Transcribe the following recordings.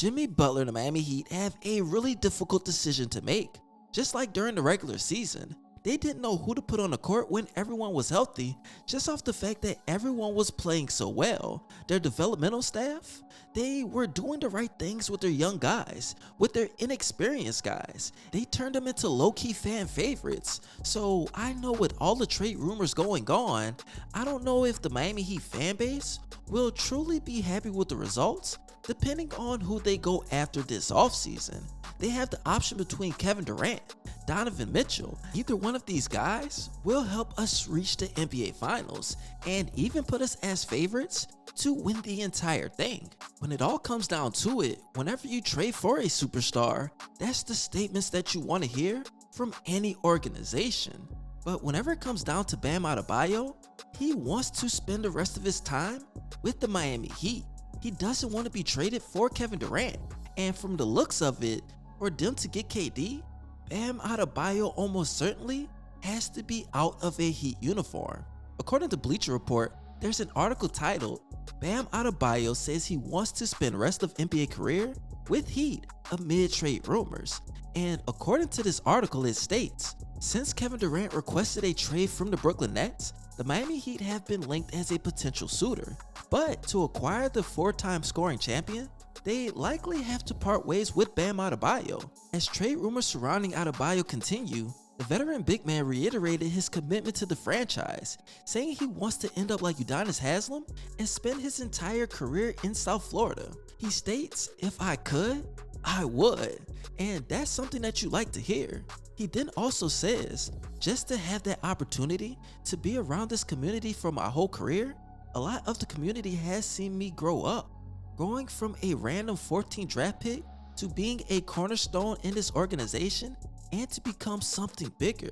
Jimmy Butler and the Miami Heat have a really difficult decision to make. Just like during the regular season, they didn't know who to put on the court when everyone was healthy, just off the fact that everyone was playing so well. Their developmental staff, they were doing the right things with their young guys, with their inexperienced guys. They turned them into low-key fan favorites. So I know with all the trade rumors going on, I don't know if the Miami Heat fan base will truly be happy with the results, depending on who they go after this offseason. They have the option between Kevin Durant, Donovan Mitchell. Either one of these guys will help us reach the NBA Finals and even put us as favorites to win the entire thing. When it all comes down to it, whenever you trade for a superstar, that's the statements that you want to hear from any organization. But whenever it comes down to Bam Adebayo, he wants to spend the rest of his time with the Miami Heat. He doesn't want to be traded for Kevin Durant. And from the looks of it, for them to get KD, Bam Adebayo almost certainly has to be out of a Heat uniform. According to Bleacher Report, there's an article titled, "Bam Adebayo says he wants to spend rest of NBA career with Heat amid trade rumors." And according to this article, it states, since Kevin Durant requested a trade from the Brooklyn Nets, the Miami Heat have been linked as a potential suitor. But to acquire the four-time scoring champion, they likely have to part ways with Bam Adebayo. As trade rumors surrounding Adebayo continue, the veteran big man reiterated his commitment to the franchise, saying he wants to end up like Udonis Haslem and spend his entire career in South Florida. He states, "If I could, I would," and that's something that you like to hear. He then also says, "Just to have that opportunity to be around this community for my whole career, a lot of the community has seen me grow up. Going from a random 14th draft pick to being a cornerstone in this organization and to become something bigger.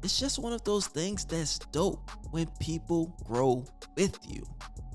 It's just one of those things that's dope when people grow with you."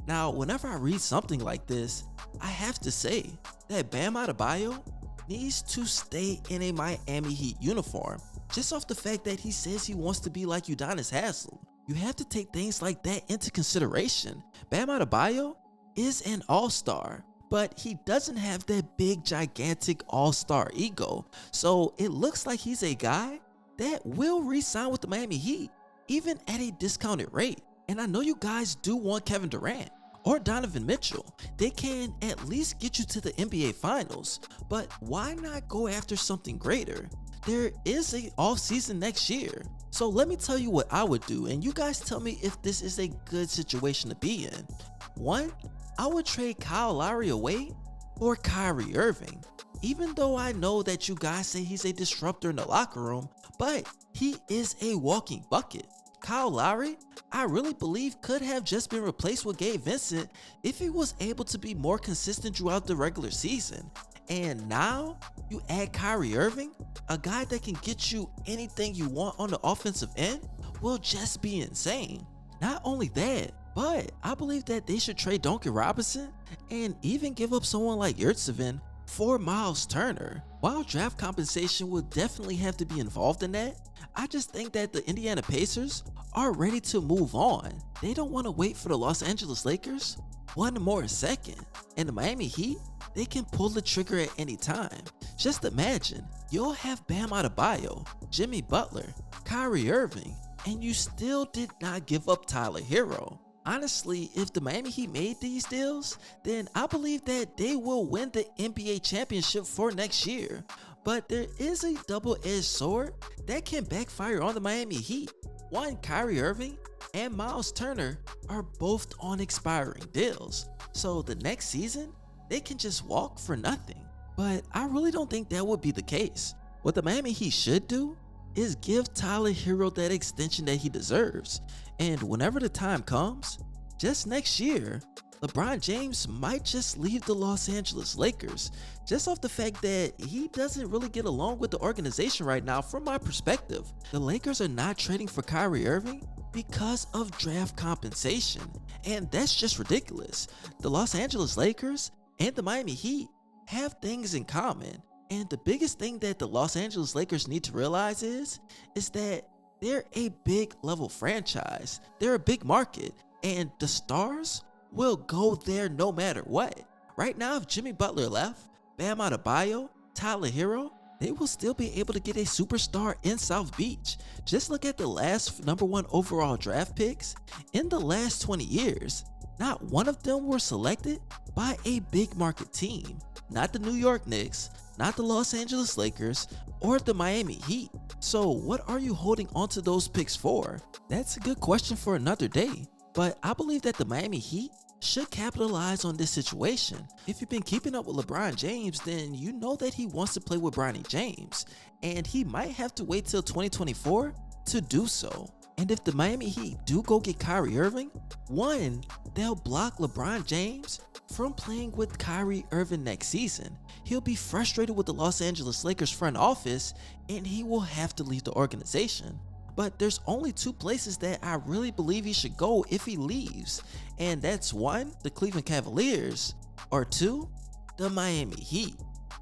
Now, whenever I read something like this, I have to say that Bam Adebayo needs to stay in a Miami Heat uniform, just off the fact that he says he wants to be like Udonis Haslem. You have to take things like that into consideration. Bam Adebayo is an all-star, but he doesn't have that big gigantic all-star ego. So it looks like he's a guy that will re-sign with the Miami Heat, even at a discounted rate. And I know you guys do want Kevin Durant or Donovan Mitchell. They can at least get you to the NBA Finals, but why not go after something greater? There is a off-season next year. So let me tell you what I would do, and you guys tell me if this is a good situation to be in. 1, I would trade Kyle Lowry away for Kyrie Irving. Even though I know that you guys say he's a disruptor in the locker room, but he is a walking bucket. Kyle Lowry, I really believe, could have just been replaced with Gabe Vincent if he was able to be more consistent throughout the regular season. And now you add Kyrie Irving, a guy that can get you anything you want on the offensive end, will just be insane. Not only that, but I believe that they should trade Duncan Robinson and even give up someone like Yurtseven for Miles Turner. While draft compensation will definitely have to be involved in that, I just think that the Indiana Pacers are ready to move on. They don't want to wait for the Los Angeles Lakers one more second. And the Miami Heat, they can pull the trigger at any time. Just imagine, you'll have Bam Adebayo, Jimmy Butler, Kyrie Irving, and you still did not give up Tyler Hero. Honestly, if the Miami Heat made these deals, then I believe that they will win the NBA championship for next year. But there is a double-edged sword that can backfire on the Miami Heat. 1, Kyrie Irving and Miles Turner are both on expiring deals. So the next season, they can just walk for nothing. But I really don't think that would be the case. What the Miami Heat should do is give Tyler Hero that extension that he deserves. And whenever the time comes, just next year, LeBron James might just leave the Los Angeles Lakers, just off the fact that he doesn't really get along with the organization right now from my perspective. The Lakers are not trading for Kyrie Irving because of draft compensation, and that's just ridiculous. The Los Angeles Lakers and the Miami Heat have things in common, and the biggest thing that the Los Angeles Lakers need to realize is that they're a big level franchise. They're a big market, and the stars will go there no matter what. Right now, if Jimmy Butler left, Bam Adebayo, Tyler Hero, they will still be able to get a superstar in South Beach. Just look at the last #1 overall draft picks. In the last 20 years, not one of them were selected by a big market team. Not the New York Knicks, not the Los Angeles Lakers, or the Miami Heat. So what are you holding onto those picks for? That's a good question for another day. But I believe that the Miami Heat should capitalize on this situation. If you've been keeping up with LeBron James, then you know that he wants to play with Bronny James, and he might have to wait till 2024 to do so. And if the Miami Heat do go get Kyrie Irving, one, they'll block LeBron James from playing with Kyrie Irving next season. He'll be frustrated with the Los Angeles Lakers front office, and he will have to leave the organization. But there's only 2 places that I really believe he should go if he leaves, and that's 1, the Cleveland Cavaliers, or 2, the Miami Heat.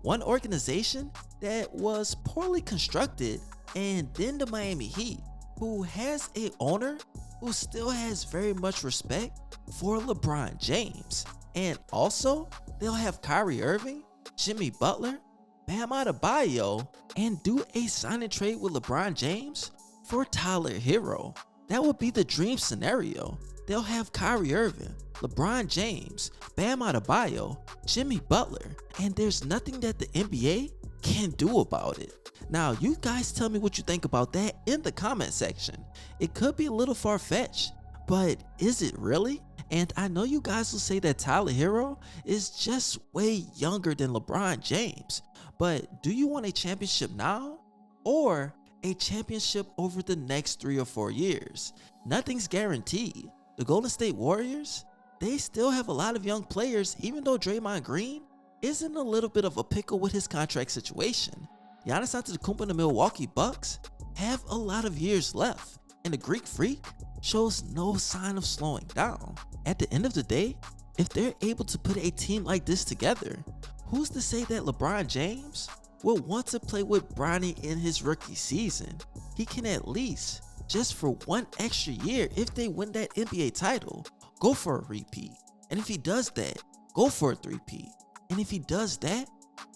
One organization that was poorly constructed, and then the Miami Heat, who has a owner who still has very much respect for LeBron James. And also, they'll have Kyrie Irving, Jimmy Butler, Bam Adebayo, and do a sign and trade with LeBron James for Tyler Hero. That would be the dream scenario. They'll have Kyrie Irving, LeBron James, Bam Adebayo, Jimmy Butler, and there's nothing that the NBA can do about it. Now, you guys tell me what you think about that in the comment section. It could be a little far-fetched, but is it really? And I know you guys will say that Tyler Hero is just way younger than LeBron James, but do you want a championship now or a championship over the next 3 or 4 years? Nothing's guaranteed. The Golden State Warriors, they still have a lot of young players, even though Draymond Green is in a little bit of a pickle with his contract situation. Giannis Antetokounmpo and the Milwaukee Bucks have a lot of years left, and the Greek Freak shows no sign of slowing down. At the end of the day, if they're able to put a team like this together, who's to say that LeBron James will want to play with Bronny in his rookie season? He can at least, just for 1 extra year, if they win that NBA title, go for a repeat. And if he does that, go for a 3-peat. And if he does that,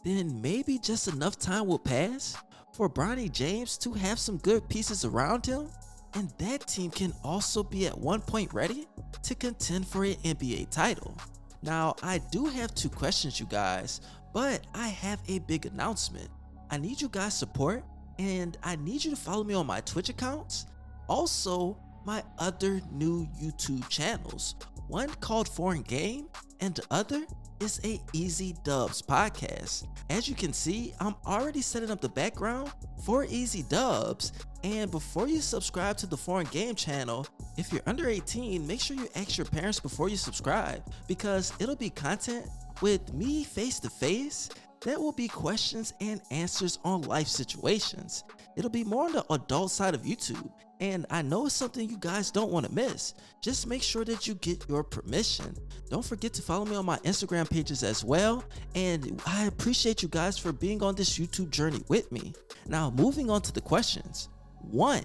then maybe just enough time will pass for Bronny James to have some good pieces around him, and that team can also be at one point ready to contend for an NBA title. Now, I do have 2 questions, you guys, but I have a big announcement. I need you guys' support, and I need you to follow me on my Twitch accounts, also my other new YouTube channels, one called Foreign Game, and the other is a Easy Dubs podcast. As you can see, I'm already setting up the background for Easy Dubs, and before you subscribe to the Foreign Game channel, if you're under 18, make sure you ask your parents before you subscribe, because it'll be content with me face to face. That will be questions and answers on life situations. It'll be more on the adult side of YouTube, and I know it's something you guys don't want to miss. Just make sure that you get your permission. Don't forget to follow me on my Instagram pages as well, and I appreciate you guys for being on this YouTube journey with me. Now, moving on to the questions. 1,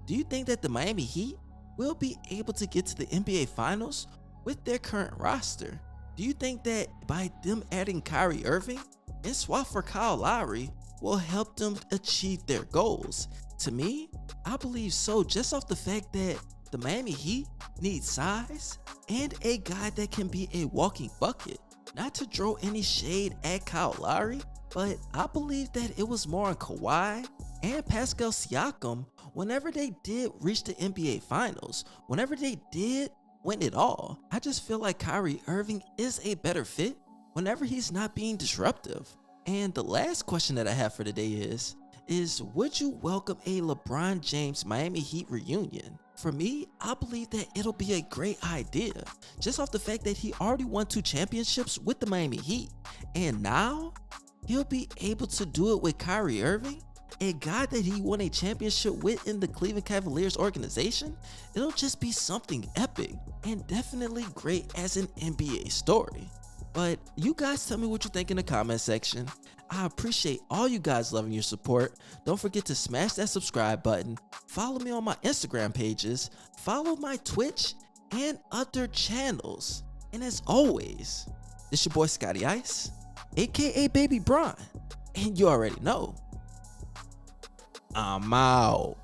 do you think that the Miami Heat will be able to get to the NBA Finals with their current roster? Do you think that by them adding Kyrie Irving and swap for Kyle Lowry will help them achieve their goals? To me, I believe so, just off the fact that the Miami Heat need size and a guy that can be a walking bucket. Not to throw any shade at Kyle Lowry, but I believe that it was more on Kawhi and Pascal Siakam whenever they did reach the NBA Finals, whenever they did win it all. I just feel like Kyrie Irving is a better fit whenever he's not being disruptive. And the last question that I have for today is would you welcome a LeBron James Miami Heat reunion? For me, I believe that it'll be a great idea, just off the fact that he already won 2 championships with the Miami Heat, and now he'll be able to do it with Kyrie Irving, a guy that he won a championship with in the Cleveland Cavaliers organization. It'll just be something epic and definitely great as an NBA story. But you guys tell me what you think in the comment section. I appreciate all you guys loving your support. Don't forget to smash that subscribe button. Follow me on my Instagram pages. Follow my Twitch and other channels. And as always, it's your boy ScottyIce. aka Baby Bron. And you already know. I'm out.